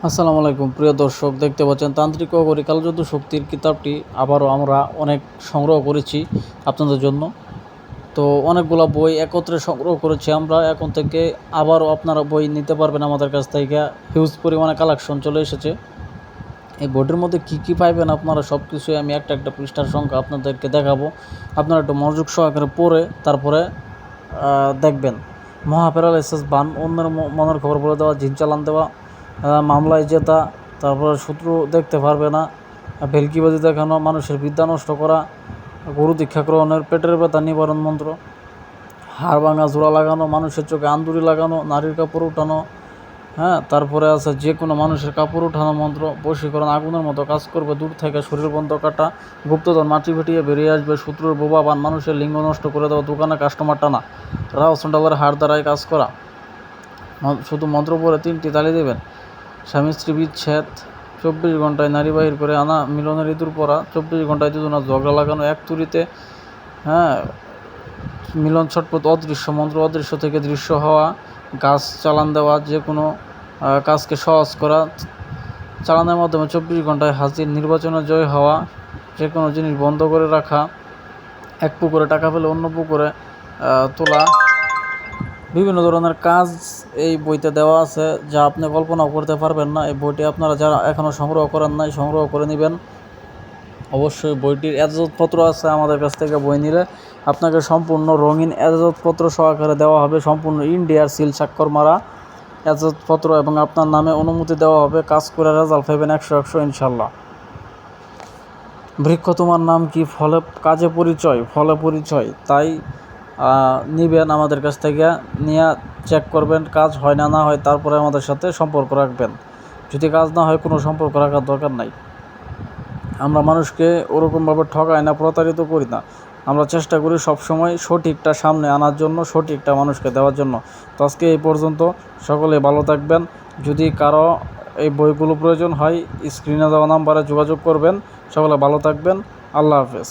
আসসালামু আলাইকুম প্রিয় দর্শক, দেখতে পাচ্ছেন তান্ত্রিক ও কালযুদ্ধ শক্তির কিতাবটি আবারও আমরা অনেক সংগ্রহ করেছি আপনাদের জন্য। তো অনেকগুলো বই একত্রে সংগ্রহ করেছি আমরা। এখন থেকে আবারও আপনারা বই নিতে পারবেন আমাদের কাছ থেকে। হিউজ পরিমাণে কালেকশন চলে এসেছে। এই বইটির মধ্যে কী কী পাইবেন আপনারা সব কিছুই আমি একটা একটা পৃষ্ঠার সংখ্যা আপনাদেরকে দেখাবো। আপনারা একটু মনোযোগ সহকারে পড়ে তারপরে দেখবেন। মহাপ্যারালাইসিস বান, অন্যের মনের খবর বলে দেওয়া, জিন চালান দেওয়া, মামলায় জেতা, তারপরে শত্রু দেখতে পারবে না, ভেলকিবাজি দেখানো, মানুষের বিদ্যা নষ্ট করা, গরু দীক্ষা গ্রহণের, পেটের ব্যথা নিবারণ মন্ত্র, হাড় ভাঙা জোড়া লাগানো, মানুষের চোখে আন্দুরি লাগানো, নারীর কাপড় উঠানো, তারপরে আছে যে কোনো মানুষের কাপড় উঠানো মন্ত্র, বশীকরণ, আগুনের মতো কাজ করবে, দূর থেকে শরীর বন্ধ কাটা, গুপ্তধন মাটি ফেটিয়ে বেরিয়ে আসবে, শত্রুর বোবা বান, মানুষের লিঙ্গ নষ্ট করে দেওয়া, দোকানে কাস্টমার টানা, রাও সন্ডালের হাড় দ্বারাই কাজ করা। শুধু মন্ত্র পড়ে 3টি তালি দেবেন। স্বামী স্ত্রী বিচ্ছেদ, 24 ঘন্টায় নারী বাহির করে আনা, মিলনের ইঁদুর পড়া, 24 ঘন্টায় দুজনের ঝগড়া লাগানো, এক তুড়িতে মিলন ছটপট, অদৃশ্য মন্ত্র, অদৃশ্য থেকে দৃশ্য হওয়া, গাছ চালান দেওয়া, যে কোনো কাজকে সহজ করা, চালানের মাধ্যমে 24 ঘন্টায় হাজির, নির্বাচনে জয় হওয়া, যে কোনো জিনিস বন্ধ করে রাখা, এক পুকুরে টাকা পেলে অন্য পুকুরে তোলা, বিভিন্ন ধরনের কাজ এই বইতে দেওয়া আছে যা আপনি কল্পনাও করতে পারবেন না। এই বইটি আপনারা যারা এখনও সংগ্রহ করেন নাই সংগ্রহ করে নেবেন। অবশ্যই বইটির এজাজতপত্র আছে। আমাদের কাছ থেকে বই নিলে আপনাকে সম্পূর্ণ রঙিন এজাজতপত্র সহকারে দেওয়া হবে, সম্পূর্ণ ইন্ডিয়ার সিল স্বাক্ষর মারা এজাজতপত্র, এবং আপনার নামে অনুমতি দেওয়া হবে। কাজ করে রেজাল্ট পাবেন 100 ইনশাল্লাহ। বৃক্ষ তোমার নাম কি, ফলে কাজে পরিচয়, ফলে পরিচয়, তাই নিবেন আমাদের কাছ থেকে। নিয়ে চেক করবেন, কাজ হয় না না হয় তারপরে আমাদের সাথে সম্পর্ক রাখবেন। যদি কাজ না হয় কোনো সম্পর্ক রাখার দরকার নাই। আমরা মানুষকে ওরকমভাবে ঠকাই না, প্রতারিত করি না। আমরা চেষ্টা করি সবসময় সঠিকটা সামনে আনার জন্য, সঠিকটা মানুষকে দেওয়ার জন্য। তো আজকে এই পর্যন্ত। সকলে ভালো থাকবেন। যদি কারো এই বইগুলো প্রয়োজন হয় স্ক্রিনে দেওয়া নাম্বারে যোগাযোগ করবেন। সকলে ভালো থাকবেন। আল্লাহ হাফেজ।